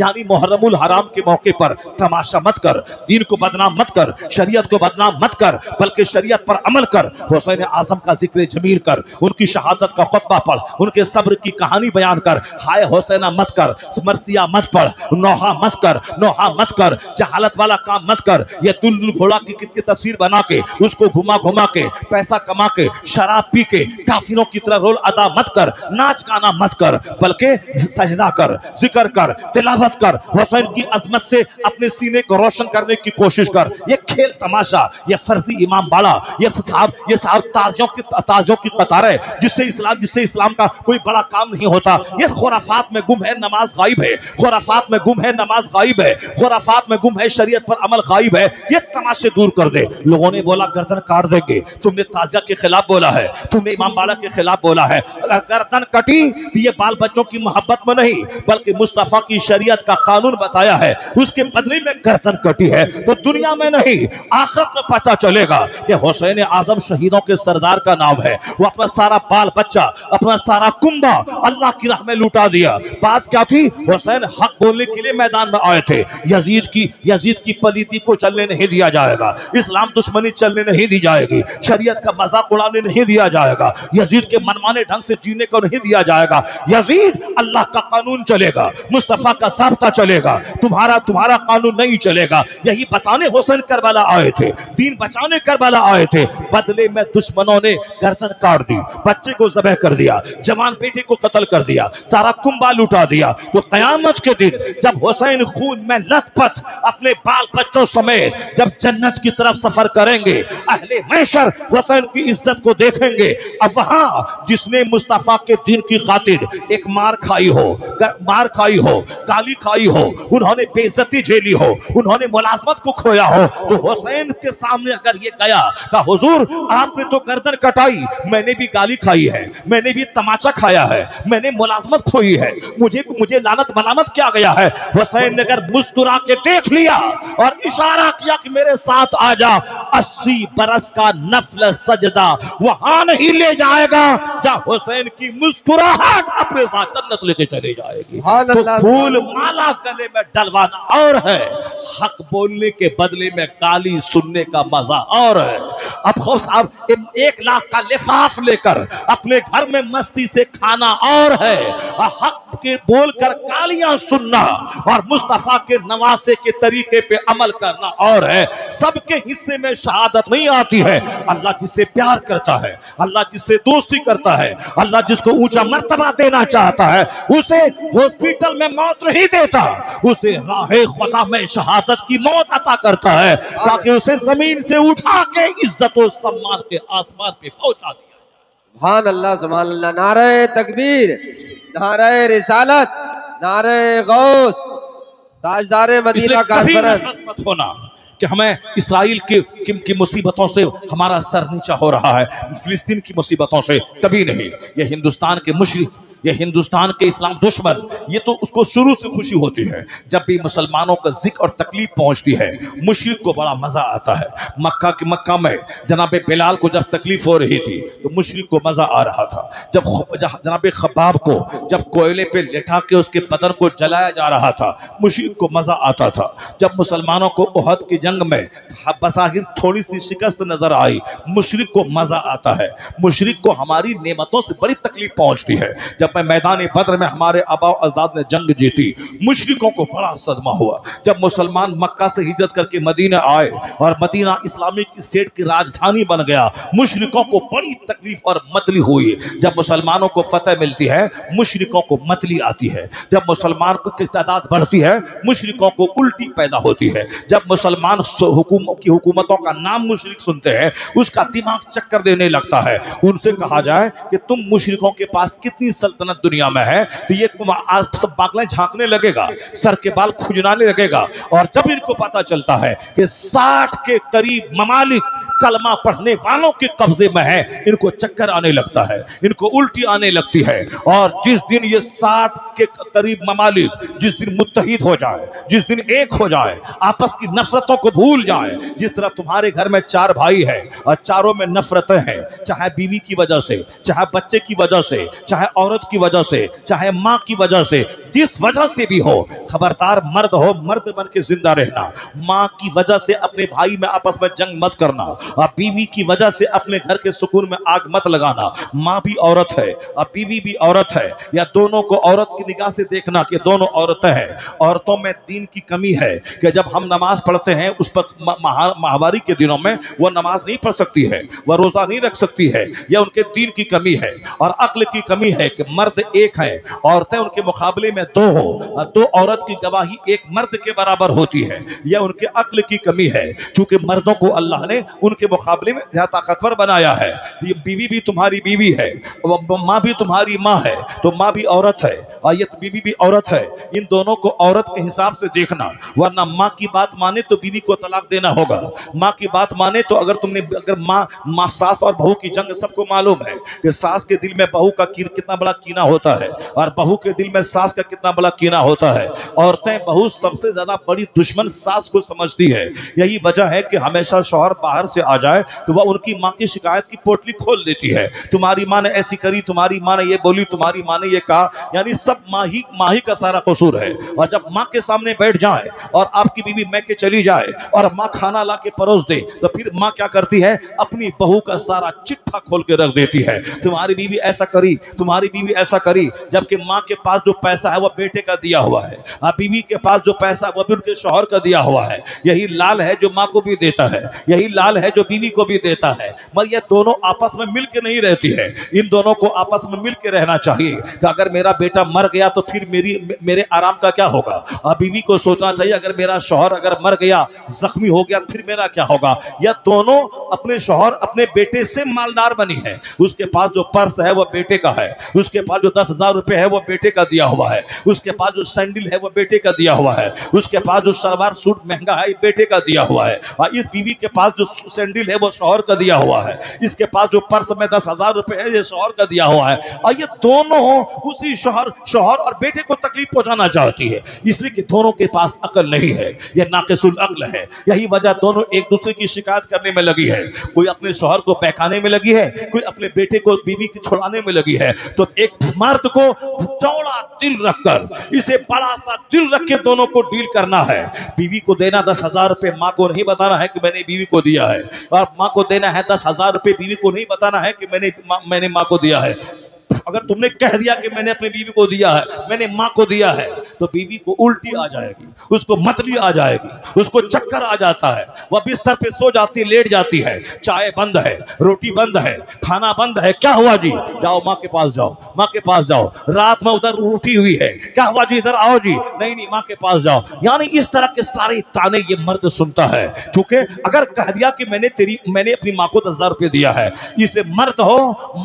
यानी मुहर्रमुल हराम के मौके पर तमाशा मत कर, दीन को बदनाम मत कर, शरीयत को बदनाम मत कर, बल्कि शरीयत पर अमल कर। हुसैन आजम का जिक्र जमील कर, उनकी शहादत का खुतबा पढ़, उनके सब्र की कहानी बयान कर। हाय हुसैना मत कर, मरसिया मत पढ़, नौहा मत कर, नौहा मत कर, जहालत वाला काम मत कर। ये दुल्दुल घोड़ा की तस्वीर बना के उसको घुमा घुमा के पैसा कमा के शराब पी के काफिरों की तरह रोल अदा मत कर, नाच गाना मत कर, बल्कि सजदा कर, जिक्र कर, तिलावत कर, हुसैन की अजमत से अपने सीने को रोशन करने की कोशिश कर। ये खेल तमाशा, ये फर्जी इमाम बाड़ा, ये साहब ताजियों की कतार है जिससे इस्लाम का कोई बड़ा काम नहीं होता। ये खुराफात में गुम है, नमाज गायब है, खुराफात में गुम है, नमाज गायब है, खुराफात में गुम है, शरीयत पर अमल गायब है। ये तमाशे दूर कर दे। लोगों ने बोला गर्दन काट देंगे, तुमने ताजिया के खिलाफ बोला है, तुमने इमाम बाड़ा के खिलाफ बोला है। अगर गर्दन कटी तो ये बाल बच्चों की मोहब्बत में नहीं, बल्कि मुस्तफा की शरीयत का कानून बताया है, उसके बदले में गर्दन कटी है। तो दुनिया में नहीं, आखिरत में पता चलेगा कि हुसैन आजम शहीदों के सरदार का नाम है। वो अपना सारा बाल बच्चा, अपना सारा कुंबा अल्लाह की राह में लुटा दिया। बात क्या थी? हुसैन हक बोलने के लिए मैदान में आए थे। यजीद की पलीती को चलने नहीं दिया जाएगा, इस्लाम दुश्मनी चलने नहीं दी जाएगी, शरीयत का मजाक उड़ाने नहीं दिया जाएगा, यजीद के मनमाने ढंग से जीने को नहीं दिया जाएगा। यजीद अल्लाह का कानून चलेगा, मुस्तफा का साब्ता चलेगा, तुम्हारा कानून नहीं चलेगा। यही बताने हुसैन करबला आए थे, दीन बचाने करबला आए थे। बदले में दुश्मनों ने गर्दन काट दी, बच्चे को ज़बह कर दिया, जवान बेटे को कत्ल कर दिया, सारा कुंबा लुटा दिया। तो कयामत के दिन जब हुसैन खून में लथपथ अपने बाल बच्चों समेत जब जन्नत की तरफ सफर करेंगे, अहले महशर हुसैन की इज्जत को देखेंगे। अब वहां जिसने मुस्तफा के दिन की खातिर एक मार खाई हो, गाली खाई हो, उन्होंने बेइज्जती झेली हो, उन्होंने मुलाजमत को खोया हो, तो हुसैन के सामने अगर ये गया कि हुजूर आपने तो गर्दन कटाई, मैंने भी गाली खाई है, मैंने भी तमाचा खाया है, मैंने मुलाजमत खोई है, मुझे लानत मलामत किया गया है। हुसैन ने अगर मुस्कुरा के देख लिया और इशारा किया कि मेरे साथ आ जा, 80 बरस का नफल सजदा वहां नहीं ले जाएगा जहां हुसैन की मुस्कुराहट अपने साथ जन्नत लेके चले जाएगी। तो फूल माला गले में डलवाना और है, हक बोलने के बदले में गाली सुनने का मजा और है। अब साहब 1 लाख का लिफाफ लेकर अपने घर में मस्ती से खाना और है, हक के बोलकर गालियां सुनना और मुस्तफा के नवासे के तरीके पे अमल करना और है। सबके हिस्से में शहादत नहीं आती है। अल्लाह जिससे प्यार करता है, अल्लाह जिससे दोस्ती करता है, अल्लाह जिसको ऊंचा मर्तबा देना चाहता है, उसे हॉस्पिटल में मौत नहीं देता, उसे राहे खुदा में शहादत की मौत अता करता है, ताकि उसे जमीन से उठा के इज्जत और सम्मान के आसमान पे पहुंचा दिया। सुभान अल्लाह, सुभान अल्लाह। नारे तकबीर, नारे रिसालत, नारे गौस, ताजदारे मदीना का मत होना कि हमें इसराइल की मुसीबतों से हमारा सर नीचा हो रहा है, फिलिस्तीन की मुसीबतों से कभी नहीं। ये हिंदुस्तान के मुशरिक, ये हिंदुस्तान के इस्लाम दुश्मन, ये तो उसको शुरू से खुशी होती है जब भी मुसलमानों का जिक्र और तकलीफ पहुंचती है। मुशरिक को बड़ा मजा आता है। मक्का में जनाबे बिलाल को जब तकलीफ हो रही थी तो मुशरिक को मजा आ रहा था। जब जनाबे खब्बाब को जब कोयले पे लिटा के उसके बदन को जलाया जा रहा था, मुशरिक को मजा आता था। जब मुसलमानों को उहद की जंग में बसाहिर थोड़ी सी शिकस्त नजर आई, मुशरिक को मजा आता है। मुशरिक को हमारी नेमतों से बड़ी तकलीफ पहुंचती है। जब मैं मैदान बद्र में हमारे आबा अजदाद ने जंग जीती, मुशरिकों को बड़ा सदमा हुआ। जब मुसलमान मक्का से हिजरत करके मदीना आए और मदीना इस्लामिक स्टेट की राजधानी बन गया, मुशरिकों को बड़ी तकलीफ और मतली हुई। जब मुसलमानों को फतह मिलती है, मुशरिकों को मतली आती है। जब मुसलमान की तादाद बढ़ती है, मुशरिकों को उल्टी पैदा होती है। जब मुसलमान की हुकूमतों का नाम मुशरिक सुनते हैं, उसका दिमाग चक्कर देने लगता है। उनसे कहा जाए कि तुम मुशरिकों के पास कितनी सल्तनत दुनिया में है, तो ये सब बागलें झांकने लगेगा, सर के बाल खुजनाने लगेगा। और जब इनको पता चलता है कि 60 के करीब ममालिक कलमा पढ़ने वालों के कब्जे में है, इनको चक्कर आने लगता है, इनको उल्टी आने लगती है। और जिस दिन ये 60 के करीब ममालिक जिस दिन मुत्तहिद हो जाए, जिस दिन एक हो जाए, आपस की नफरतों को भूल जाए, जिस तरह तुम्हारे घर में 4 भाई हैं और चारों में नफरतें हैं, चाहे बीवी की वजह से, चाहे बच्चे की वजह से, चाहे औरत की वजह से, चाहे माँ की वजह से, जिस वजह से भी हो, खबरदार मर्द हो मर्द बन के जिंदा रहना। माँ की वजह से अपने भाई में आपस में जंग मत करना, और बीवी की वजह से अपने घर के सुकून में आग मत लगाना। माँ भी औरत है और बीवी भी औरत है, या दोनों को औरत की निगाह से देखना कि दोनों औरतें हैं। औरतों में दीन की कमी है कि जब हम नमाज पढ़ते हैं उस पर माहवारी के दिनों में वो नमाज नहीं पढ़ सकती है, वह रोजा नहीं रख सकती है, यह उनके दीन की कमी है। और अक्ल की कमी है कि मर्द एक है, औरतें उनके मुकाबले में दो हो, और दो औरत की गवाही एक मर्द के बराबर होती है, यह उनके अक्ल की कमी है। चूंकि मर्दों को अल्लाह ने उनके मुकाबले में ज्यादा ताकतवर बनाया है। ये बीवी भी तुम्हारी बीवी है, माँ भी तुम्हारी माँ है, तो माँ भी औरत है और ये बीवी भी औरत है। इन दोनों को औरत के हिसाब से देखना, वरना माँ की बात माने तो बीवी को तलाक देना होगा। माँ की बात माने तो अगर माँ सास और बहू की जंग सबको मालूम है कि सास के दिल में बहू का कितना बड़ा कीना होता है, और बहू के दिल में सास का कितना बड़ा कीना होता है। औरतें बहू सबसे ज्यादा बड़ी दुश्मन सास को समझती है। यही वजह है कि हमेशा शौहर बाहर से आ जाए तो वह उनकी माँ की शिकायत की पोटली खोल देती है। तुम्हारी माँ ने ऐसी करी, तुम्हारी माँ ने ये बोली, तुम्हारी माँ ने ये कहा, यानी सब माँ ही का सारा कसूर है। और जब माँ के सामने बैठ जाए और आपकी बीवी मैके चली जाए और माँ खाना ला के परोस दे, तो फिर माँ क्या करती है, अपनी बहू का सारा चिट्ठा खोल के रख देती है। तुम्हारी बीवी ऐसा करी, तुम्हारी बीवी ऐसा करी, जबकि माँ के पास जो पैसा है वह बेटे का दिया हुआ है, और बीवी के पास जो पैसा वह भी उनके शौहर का दिया हुआ है। यही लाल है जो माँ को भी देता है, यही लाल है जो बीवी को भी देता है, मगर ये दोनों आपस में मिल के नहीं रहती है। इन दोनों को आपस में मिल के रहना चाहिए कि अगर मेरा बेटा मर गया तो फिर मेरे आराम का क्या होगा। और बीवी को सोचना चाहिए अगर मेरा शौहर अगर मर गया, जख्मी हो गया, फिर मेरा क्या होगा। यह दोनों अपने शौहर अपने बेटे से मालदार बनी है। उसके पास जो पर्स है वह बेटे का है, उसके पास जो 10,000 रुपए है वह बेटे का दिया हुआ है, उसके पास जो सैंडल है वह बेटे का दिया हुआ है, उसके पास जो सलवार सूट महंगा है बेटे का दिया हुआ है, और इस बीवी के पास जो सैंडल है वो शौहर का दिया हुआ है, इसके पास जो पर्स में 10,000 रुपए है ये शौहर का दिया हुआ है। और ये दोनों उसी शौहर और बेटे को तकलीफ पहुंचाना चाहती है, इसलिए कि दोनों के पास अकल नहीं है, ये नाकिसुल अक्ल है। यही वजह दोनों एक दूसरे की शिकायत करने में लगी है। कोई अपने शौहर को बहकाने में लगी है, कोई अपने बेटे को बीवी की छुड़ाने में लगी है। तो एक मर्द को चौड़ा दिल रखकर, इसे बड़ा सा दिल रख के दोनों को डील करना है। बीवी को देना 10,000 रुपए, माँ को नहीं बताना है कि मैंने बीवी को दिया है, और माँ को देना है 10,000 रुपए, बीवी को नहीं बताना है कि मैंने माँ को दिया है। अगर तुमने कह दिया कि मैंने अपनी बीवी को दिया है, मैंने माँ को दिया है, तो बीवी को उल्टी आ जाएगी, उसको मतली आ जाएगी, उसको चक्कर आ जाता है, वह बिस्तर पे सो जाती, लेट जाती है। चाय बंद है, रोटी बंद है, खाना बंद है, क्या हुआ जी, जाओ माँ के पास जाओ, माँ के पास जाओ। रात में उधर उठी हुई है, क्या हुआ जी, इधर आओ जी, नहीं माँ के पास जाओ। यानी इस तरह के सारे ताने ये मर्द सुनता है। क्योंकि अगर कह दिया कि मैंने अपनी माँ को 10,000 रुपए दिया है, इसलिए मर्द हो,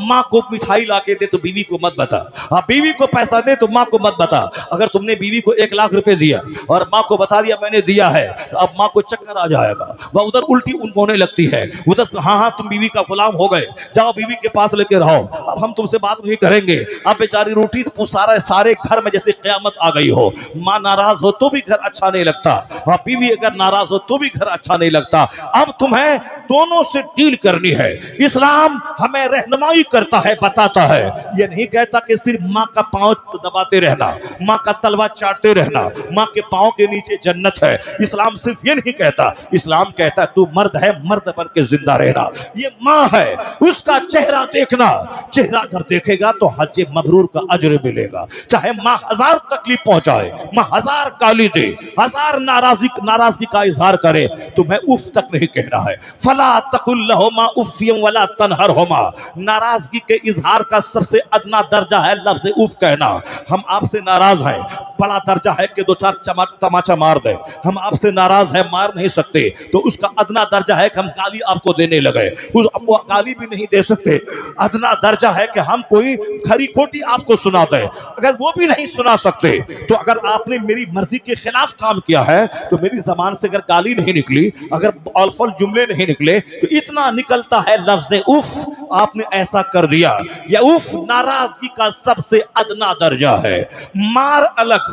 माँ को मिठाई ला के दे तो बीवी को मत बता, हाँ बीवी को पैसा दे तो माँ को मत बता। अगर तुमने बीवी को 1 लाख रुपए दिया और माँ को बता दिया मैंने दिया है, तो अब माँ को चक्कर आ जाएगा, वह उधर उल्टी होने लगती है, उधर हाँ तुम बीवी का गुलाम हो गए, जाओ बीवी के पास लेके रहो, अब हम तुमसे बात नहीं करेंगे। अब बेचारी रोटी तो सारे घर में जैसे क़यामत आ गई हो। माँ नाराज हो तो भी घर अच्छा नहीं लगता, और बीवी अगर नाराज हो तो भी घर अच्छा नहीं लगता। अब तुम्हें दोनों से डील करनी है। इस्लाम हमें रहनुमाई करता है, बताता है, ये नहीं कहता कि सिर्फ माँ का पांव दबाते रहना, माँ का तलवा चाटते रहना, माँ के पांव के नीचे जन्नत है। इस्लाम सिर्फ ये नहीं कहता, इस्लाम कहता है तू मर्द है, मर्द बन के जिंदा रहना। ये माँ है, उसका चेहरा देखना, चेहरा जब देखेगा तो हज मबरूर का अजर मिलेगा। चाहे माँ 1000 तकलीफ पहुंचाए, माँ 1000 गाली दे, 1000 नाराजगी का इजहार करे, तुम्हें उफ तक नहीं कहना है। फला तकुल लहुमा उफ़्फ़ियम वला तनहरहुमा, नाराजगी के इजहार का सबसे अदना दर्जा है लफ्ज़ उफ कहना। हम आपसे नाराज हैं, बड़ा दर्जा है कि 2-4 तमाचा मार दे। हम आपसे नाराज हैं, मार नहीं सकते, तो उसका अदना दर्जा है कि हम गाली आपको देने लगे, वो गाली भी नहीं दे सकते। अदना दर्जा है कि हम कोई खरी खोटी आपको सुना दे, अगर वो भी नहीं सुना सकते, तो अगर आपने मेरी मर्जी के खिलाफ काम किया है, तो मेरी जबान से अगर गाली नहीं निकली, अगर ऑलफल जुमले नहीं निकले, तो इतना निकलता है लफ्ज़ उफ, आपने ऐसा कर दिया। या उफ नाराजगी का सबसे अदना दर्जा है। मार अलग,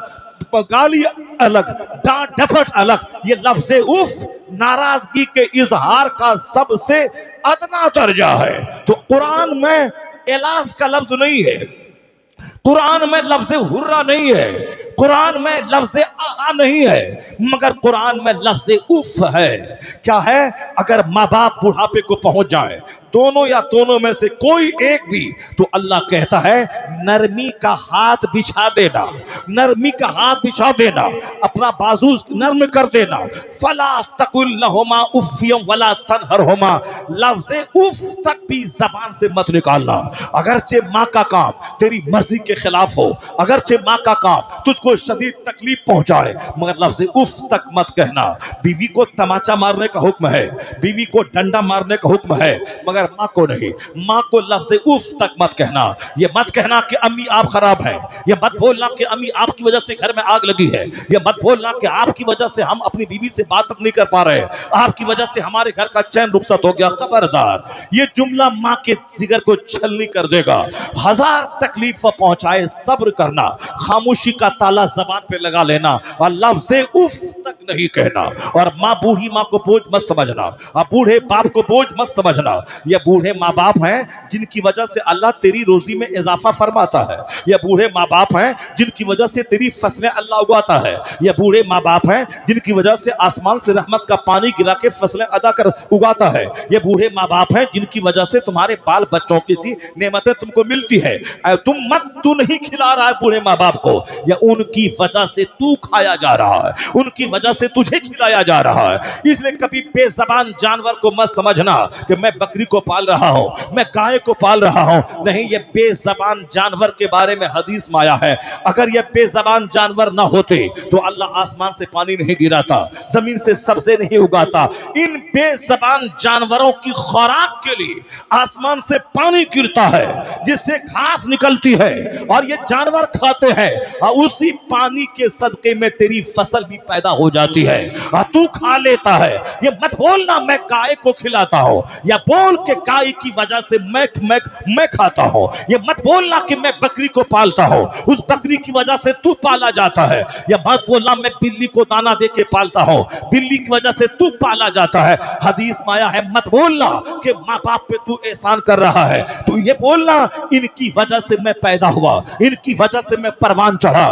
गाली अलग, डांट डपट अलग, ये लफ्ज़ उफ नाराजगी के इजहार का सबसे अदना दर्जा है। तो कुरान में इलाज का लफ्ज नहीं है, कुरान में लफ्ज़ हुर्रा नहीं है, कुरान में लफ्ज़ आहा नहीं है, मगर कुरान में लफ्ज़ उफ है। क्या है? अगर माँ बाप बुढ़ापे को पहुंच जाए, दोनों या दोनों में से कोई एक भी, तो अल्लाह कहता है नरमी का हाथ बिछा देना, नरमी का हाथ बिछा देना, अपना बाजू नर्म कर देना। फला तकुल लहुमा उफ़्फ़ियम वला तनहरहुमा, लफ्ज़ उफ तक भी जबान से मत निकालना। अगरचे माँ का काम तेरी मर्जी के खिलाफ हो, अगरचे माँ का काम तुझको शदीद तकलीफ पहुंचाए, मगर लफ्ज़ उफ तक मत कहना। बीवी को तमाचा मारने का हुक्म है, बीवी को डंडा मारने का हुक्म है, मगर माँ को नहीं। माँ को लफ्ज़ उफ तक मत कहना। ये मत कहना कि अम्मी आप खराब हैं, ये मत बोलना कि अम्मी आपकी वजह से घर में आग लगी है, ये मत बोलना कि आपकी वजह से हम अपनी बीवी से बात तक नहीं कर पा रहे, आपकी वजह से हमारे घर का चैन रुखसत हो गया। खबरदार, ये जुमला माँ के जिगर को छलनी कर देगा। हजार तकलीफ पहुंचाए सब्र करना, खामोशी का ताला जबान पे लगा लेना और लफ्ज़ उफ तक नहीं कहना। और माँ, बूढ़ी माँ को बोझ मत समझना और बूढ़े बाप को बोझ मत समझना। ये बूढ़े माँ बाप हैं जिनकी वजह से अल्लाह तेरी रोजी में इजाफा फरमाता है, ये बूढ़े माँ बाप हैं जिनकी वजह से तेरी फसलें अल्लाह उगाता है, ये बूढ़े माँ बाप हैं जिनकी वजह से आसमान से रहमत का पानी गिरा के फसलें अदा कर उगाता है, ये बूढ़े माँ बाप हैं जिनकी वजह से तुम्हारे बाल बच्चों की सी नेमतें तुमको मिलती है। तू नहीं खिला रहा है बूढ़े माँ बाप को, या उनकी वजह से तू खाया जा रहा है, उनकी वजह से तुझे खिलाया जा रहा है। इसलिए कभी बेज़बान जानवर को मत समझना कि मैं बकरी को पाल रहा हूं, मैं गाय को पाल रहा हूं। नहीं, ये बेज़बान जानवर के बारे में हदीस में आया है, अगर ये बेज़बान जानवर ना होते तो अल्लाह आसमान से पानी नहीं गिराता, जमीन से सब्ज़े नहीं उगाता। इन बेज़बान जानवरों की खुराक के लिए आसमान से पानी गिरता है, जिससे घास निकलती है और ये जानवर खाते हैं, और उसी पानी के सदके में तेरी फसल भी पैदा हो जाती है और तू खा लेता है। ये मत बोलना मैं गाय को खिलाता हूं, या बोल के गाय की वजह से मैं खाता हूं। ये मत बोलना कि मैं बकरी को पालता हूं, उस बकरी की वजह से तू पाला जाता है। या मत बोलना मैं बिल्ली को दाना दे के पालता हूं, बिल्ली की वजह से तू पाला जाता है। हदीस में आया है मत बोलना कि माँ बाप पे तू एहसान कर रहा है, तू ये बोलना इनकी वजह से मैं पैदा हुआ, इनकी वजह से मैं परवान चढ़ा।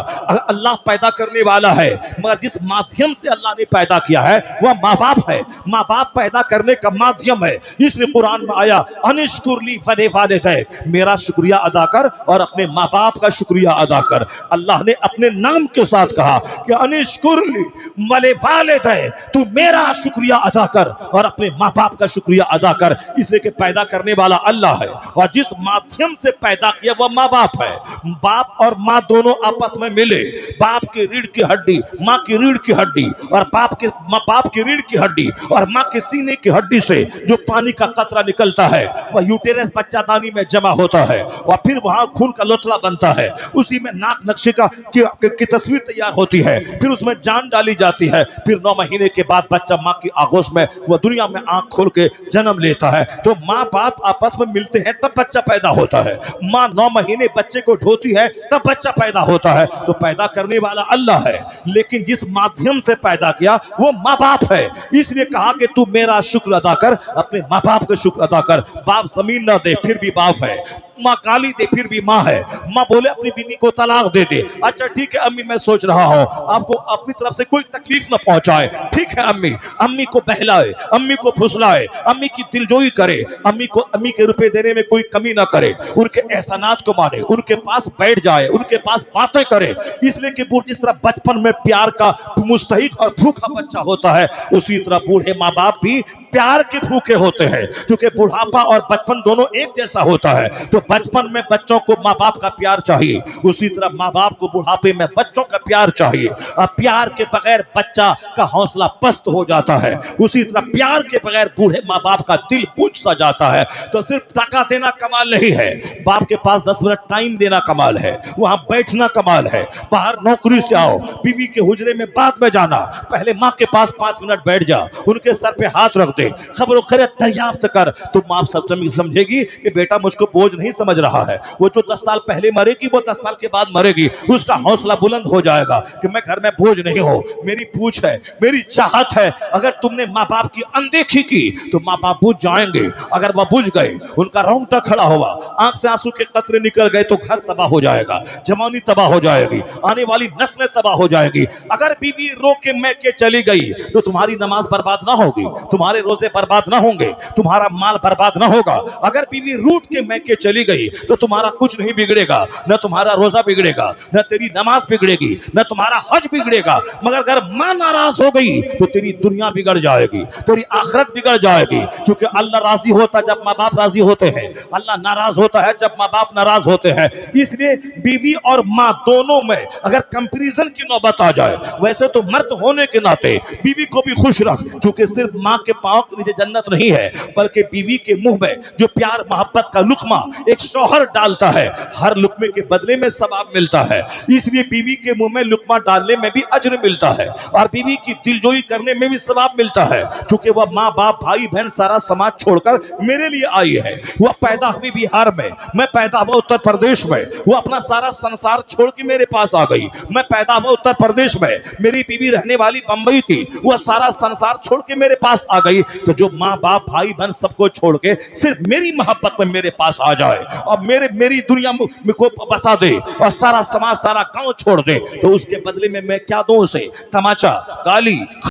अल्लाह पैदा करने वाला है, मगर जिस माध्यम से अल्लाह ने पैदा किया है वह माँ बाप है, माँ बाप पैदा करने का माध्यम है। इसलिए कुरान में आया अनिश्कुरली फले वालिदैन, मेरा शुक्रिया अदा कर और अपने माँ बाप का शुक्रिया अदा कर। अल्लाह ने अपने नाम के साथ कहा कि अनिश्कुरली वले वालिदैन, तू मेरा शुक्रिया अदा कर और अपने माँ बाप का शुक्रिया अदा कर। इसलिए कि पैदा करने वाला अल्लाह है और जिस माध्यम से पैदा किया वह माँ बाप है। बाप और माँ दोनों आपस में मिले, बाप की रीढ़ की हड्डी, माँ की रीढ़ की हड्डी, और बाप की रीढ़ की हड्डी और माँ के सीने की हड्डी से जो पानी का कतरा निकलता है वह यूटेरस बच्चादानी में जमा होता है और फिर वहां खून का लोथड़ा बनता है। उसी में नाक नक्शे की तस्वीर तैयार होती है, फिर उसमें जान डाली जाती है। फिर 9 महीने के बाद बच्चा माँ की आगोश में वह दुनिया में आंख खोल के जन्म लेता है। तो माँ बाप आपस में मिलते हैं तब बच्चा पैदा होता है। माँ 9 महीने बच्चे को ढोती है तब बच्चा पैदा होता है। तो पैदा करने वाला अल्लाह है, लेकिन जिस माध्यम से पैदा किया वो माँ बाप है। इसलिए कहा कि तू मेरा शुक्र अदा कर, अपने माँ बाप का शुक्र अदा कर। बाप जमीन ना दे फिर भी बाप है, माँ गाली दे फिर भी माँ है, माँ बोले अपनी बीवी को तलाक दे दे, अच्छा ठीक है अम्मी मैं सोच रहा हूँ, आपको अपनी तरफ से कोई तकलीफ ना पहुंचाए, ठीक है अम्मी, अम्मी को बहलाए, अम्मी को फुसलाए, अम्मी की दिलजोई करे, अम्मी के रुपए देने में कोई कमी ना करे, उनके एहसानात को माने, उनके पास बैठ जाए, उनके पास बातें करे। इसलिए कि जिस तरह बचपन में प्यार का मुस्तहिक और भूखा बच्चा होता है, उसी तरह बूढ़े माँ बाप भी प्यार के भूखे होते हैं, क्योंकि बुढ़ापा और बचपन दोनों एक जैसा होता है। तो बचपन में बच्चों को माँ बाप का प्यार चाहिए, उसी तरह माँ बाप को बुढ़ापे में बच्चों का प्यार चाहिए। और प्यार के बगैर बच्चा का हौसला पस्त हो जाता है, उसी तरह प्यार के बगैर बूढ़े माँ बाप का दिल बुझ सा जाता है। तो सिर्फ टका देना कमाल नहीं है, बाप के पास 10 मिनट टाइम देना कमाल है, वहां बैठना कमाल है। बाहर नौकरी से आओ, बीवी के हुजरे में बाद में जाना, पहले माँ के पास 5 मिनट बैठ जा, उनके सर पे हाथ रख दे, होंगे, खबर खैर दरियाफ्त कर। तो माँ सब समझेगी कि बेटा मुझको बोझ नहीं समझ रहा है। वो जो 10 साल पहले मरेगी वो 10 साल के बाद मरेगी, उसका हौसला बुलंद हो जाएगा कि मैं घर में बोझ नहीं हूं, मेरी पूछ है, मेरी चाहत है। अगर तुमने माँ बाप की अनदेखी की तो माँ बाप बुझ जाएंगे। अगर वह बुझ गए, उनका रोंगटा खड़ा हुआ, आंख से आंसू के कतरे निकल गए तो घर तबाह हो जाएगा, जवानी तबाह हो जाएगी, आने वाली नस्लें तबाह हो जाएगी। अगर बीवी रो के मैके चली गई तो तुम्हारी नमाज बर्बाद ना होगी, तुम्हारे रोजे बर्बाद ना होंगे, तुम्हारा माल बर्बाद ना होगा। अगर बीवी रूठ के मैके चली गई तो तुम्हारा कुछ नहीं बिगड़ेगा, न तुम्हारा रोजा बिगड़ेगा, न तेरी नमाज बिगड़ेगी, न तुम्हारा हज बिगड़ेगा। मगर अगर मां नाराज हो गई तो तेरी दुनिया बिगड़ जाएगी, तेरी आखिरत बिगड़ जाएगी। क्योंकि अल्लाह राजी होता जब माँ बाप राजी होते हैं, अल्लाह नाराज होता है जब माँ बाप नाराज होते हैं। इसलिए बीवी और माँ दोनों में अगर कंपैरिजन की नौबत आ जाए, वैसे तो मर्द होने के नाते बीवी को भी खुश रख, क्योंकि सिर्फ माँ के पांव के नीचे जन्नत नहीं है, बल्कि बीवी के मुंह में जो प्यार मोहब्बत का लुकमा एक शौहर डालता है, हर लुकमे के बदले में सवाब मिलता है। इसलिए बीवी के मुंह में लुकमा डालने में भी अज्र मिलता है और बीवी की दिलजोई करने में भी सवाब मिलता है, क्योंकि वह माँ बाप भाई बहन सारा समाज छोड़कर मेरे लिए आई है। वह पैदा हुई बिहार में, मैं पैदा हुआ उत्तर प्रदेश में। वो अपना सारा संसार छोड़ के मेरे पास आ गई। मैं पैदा हुआ उत्तर प्रदेश में, मेरी बीवी रहने वाली बंबई थी, वह सारा संसार छोड़ के मेरे पास आ गई। तो जो माँ बाप भाई बहन सबको छोड़ के सिर्फ मेरी मोहब्बत में मेरे पास आ जाए और मेरी दुनिया में को बसा दे और सारा समाज सारा गांव छोड़ दे, तो उसके बदले में मैं क्या दूं उसे? तमाचा, गाली,